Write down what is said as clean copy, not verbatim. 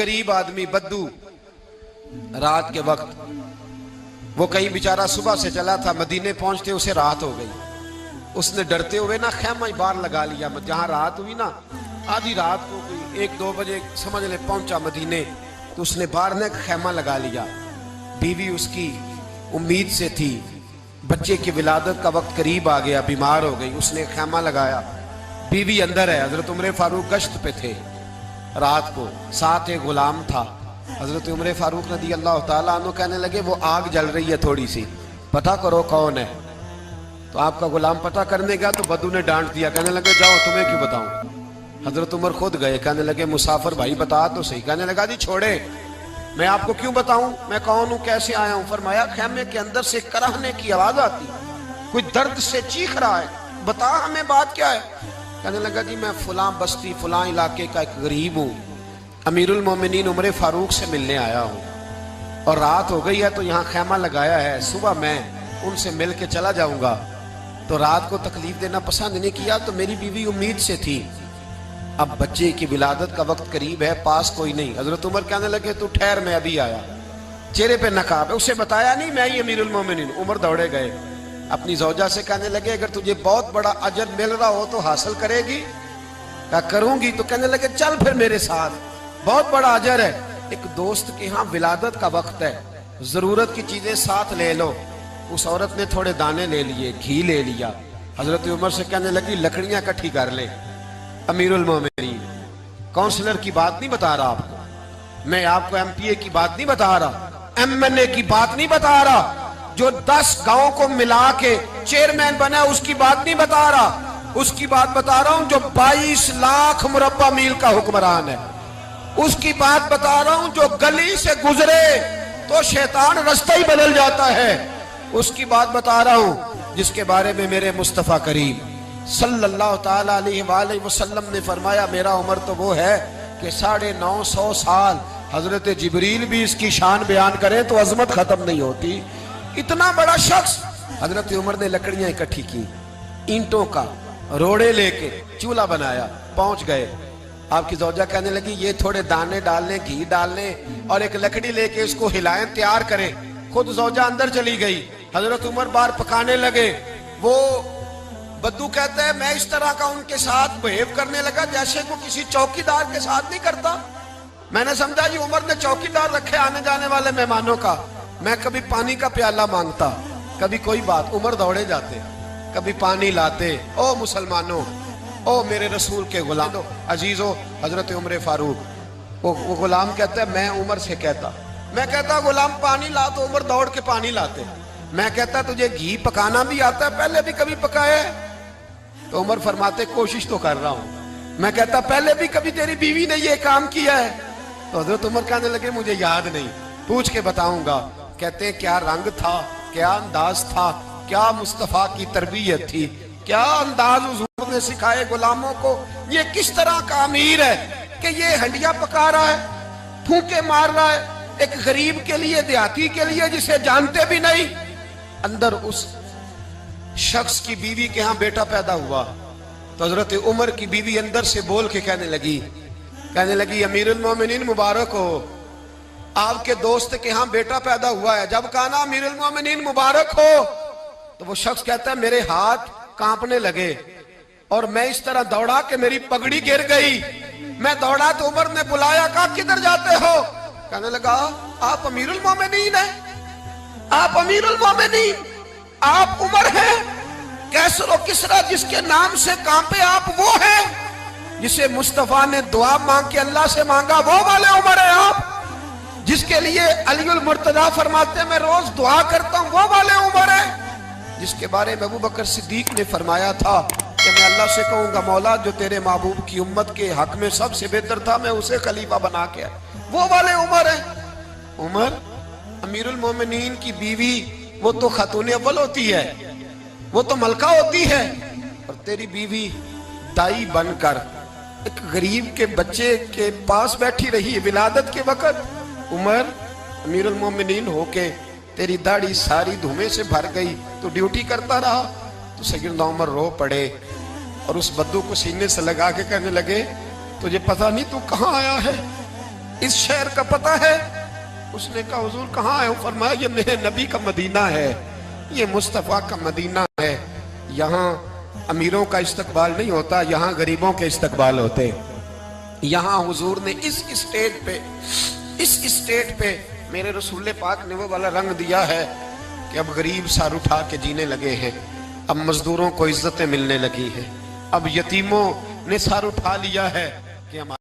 गरीब आदमी बद्दू रात के वक्त वो कहीं बेचारा सुबह से चला था, मदीने पहुंचते उसे रात हो गई। उसने डरते हुए ना खैमा ही बाहर लगा लिया। जहां रात हुई ना, आधी रात को कोई 1-2 बजे समझ ले पहुंचा मदीने, तो उसने बाहर ने खैमा लगा लिया। बीवी उसकी उम्मीद से थी, बच्चे की विलादत का वक्त करीब आ गया, बीमार हो गई, उसने खैमा लगाया। बीवी अंदर है, हजरत उमर फारूक गश्त पे थे रात को, साथ एक गुलाम था। हजरत उमर फारूक रज़ी अल्लाह ताला अन्हु कहने लगे वो आग जल रही है थोड़ी सी, पता करो कौन है। तो आपका गुलाम पता करने गया तो बद्दू ने डांट दिया, कहने लगे जाओ तुम्हें क्यों बताऊं। हजरत उमर खुद गए, कहने लगे मुसाफिर भाई बता तो सही। कहने लगा जी छोड़े, मैं आपको क्यों बताऊं, मैं कौन हूं, कैसे आया हूं। फरमाया खैमे के अंदर से कराहने की आवाज आती, कोई दर्द से चीख रहा है, बता हमें बात क्या है। कहने लगा जी मैं फुला बस्ती फुला इलाके का एक गरीब हूँ, अमीरुल मोमिनीन उमर फारूक से मिलने आया हूँ और रात हो गई है तो यहाँ खैमा लगाया है, सुबह मैं उनसे मिल के चला जाऊंगा। तो रात को तकलीफ देना पसंद नहीं किया, तो मेरी बीवी उम्मीद से थी, अब बच्चे की विलादत का वक्त करीब है, पास कोई नहीं। हजरत उमर कहने लगे तू ठहर, मैं अभी आया। चेहरे पे नकाब है, उसे बताया नहीं मैं ही अमीरुल मोमिनीन। उमर दौड़े गए, अपनी जौजा से कहने लगे अगर तुझे बहुत बड़ा अजर मिल रहा हो तो हासिल करेगी। क्या करूंगी? तो कहने लगे चल फिर मेरे साथ, बहुत बड़ा अजर है। एक दोस्त के यहाँ विलादत का वक्त है, जरूरत की चीजें साथ ले लो। उस औरत ने थोड़े दाने ले लिए, घी ले लिया। हजरत उमर से कहने लगी लकड़ियां इकट्ठी कर ले। अमीरुल मोमिनीन, काउंसलर की बात नहीं बता रहा आपको मैं, आपको एमपीए की बात नहीं बता रहा, एमएनए की बात नहीं बता रहा, जो 10 गांव को मिला के चेयरमैन बना उसकी बात नहीं बता रहा, उसकी बात बता रहा हूं जो 22 लाख मुरब्बा मील का हुक्मरान है। उसकी बात बता रहा हूं जो गली से गुजरे तो शैतान रास्ता ही बदल जाता है। उसकी बात बता रहा हूं जिसके बारे में मेरे मुस्तफा करीम सल्लल्लाहु ताला अलैहि वसल्लम ने फरमाया मेरा उम्र तो वो है कि 950 साल हजरत जिब्रील भी इसकी शान बयान करें तो अजमत खत्म नहीं होती। इतना बड़ा शख्स। हजरत उमर ने लकड़ियां इकट्ठी की, ईंटों का रोड़े लेके चूल्हा बनाया, पहुंच गए। आपकी जौजा कहने लगी ये थोड़े दाने डालने, घी डालने और एक लकड़ी लेके इसको हिलाएं, तैयार करें। खुद जौजा अंदर चली गई, हजरत उमर बाहर पकाने लगे। वो बद्दू कहता है मैं इस तरह का उनके साथ बिहेव करने लगा जैसे को किसी चौकीदार के साथ नहीं करता। मैंने समझा जी उमर ने चौकीदार रखे आने जाने वाले मेहमानों का। मैं कभी पानी का प्याला मांगता, कभी कोई बात, उमर दौड़े जाते, कभी पानी लाते। ओ मुसलमानों, ओ मेरे रसूल के गुलाम अजीजो, हजरत उमर फारूक। वो गुलाम कहता है मैं उमर से कहता, मैं कहता गुलाम पानी ला, तो उमर दौड़ के पानी लाते। मैं कहता तुझे घी पकाना भी आता है, पहले भी कभी पकाया है? तो उमर फरमाते कोशिश तो कर रहा हूं। मैं कहता पहले भी कभी तेरी बीवी ने ये काम किया है? तो हजरत उमर कहने लगे मुझे याद नहीं, पूछ के बताऊंगा। कहते क्या रंग था, क्या अंदाज था, क्या मुस्तफा की तरबियत थी, क्या अंदाज हुजूर ने सिखाए गुलामों को। ये किस तरह का अमीर है कि ये हंडिया पका रहा है, फूंके मार रहा है एक गरीब के लिए, देहाती के लिए जिसे जानते भी नहीं। अंदर उस शख्स की बीवी के यहाँ बेटा पैदा हुआ तो हजरत उमर की बीवी अंदर से बोल के कहने लगी अमीरुल मोमिनीन मुबारक हो, आपके दोस्त के यहाँ बेटा पैदा हुआ है। जब कहा ना अमीरुल मोमिनीन मुबारक हो तो वो शख्स कहता है मेरे हाथ कांपने लगे और मैं इस तरह दौड़ा कि मेरी पगड़ी गिर गई। मैं दौड़ा तो उमर ने बुलाया, कहा किधर जाते हो? कहने लगा आप अमीरुल मोमिनीन हैं, आप अमीरुल मोमिनीन, आप उमर हैं। कैसर किसरा जिसके नाम से कांपे आप वो हैं जिसे मुस्तफा ने दुआ मांग के अल्लाह से मांगा, वो वाले उमर है आप। जिसके लिए अलीउल मुर्तजा फरमाते मैं रोज दुआ करता हूं, वो वाले उमर है। जिसके बारे में अबू बकर सिद्दीक ने फरमाया था कि मैं अल्लाह से कहूंगा मौला जो तेरे महबूब की उम्मत के हक में सबसे बेहतर था मैं उसे खलीफा बना के, वो वाले उमर है। उमर अमीरुल मोमिनीन की बीवी, वो तो खातून अव्वल होती है, वो तो मलका होती है, और तेरी बीवी दाई बनकर एक गरीब के बच्चे के पास बैठी रही विलादत के वक्त। उमर अमीरुल मोमिनीन होके तेरी दाढ़ी सारी धुएं से भर गई, तो ड्यूटी करता रहा। तो सैयदना उमर रो पड़े और उस बद्दू को सीने से लगा के कहने लगे तुझे पता नहीं तू कहाँ आया है? इस शहर का पता है? उसने कहा हुजूर कहाँ है? फरमाया ये मेरे नबी का मदीना है, ये मुस्तफ़ा का मदीना है। यहाँ अमीरों का इस्तकबाल नहीं होता, यहाँ गरीबों के इस्तकबाल होते। यहाँ हुजूर ने इस स्टेट पे मेरे रसूल पाक ने वो वाला रंग दिया है कि अब गरीब सर उठा के जीने लगे हैं, अब मजदूरों को इज्जतें मिलने लगी हैं, अब यतीमों ने सर उठा लिया है कि हमारे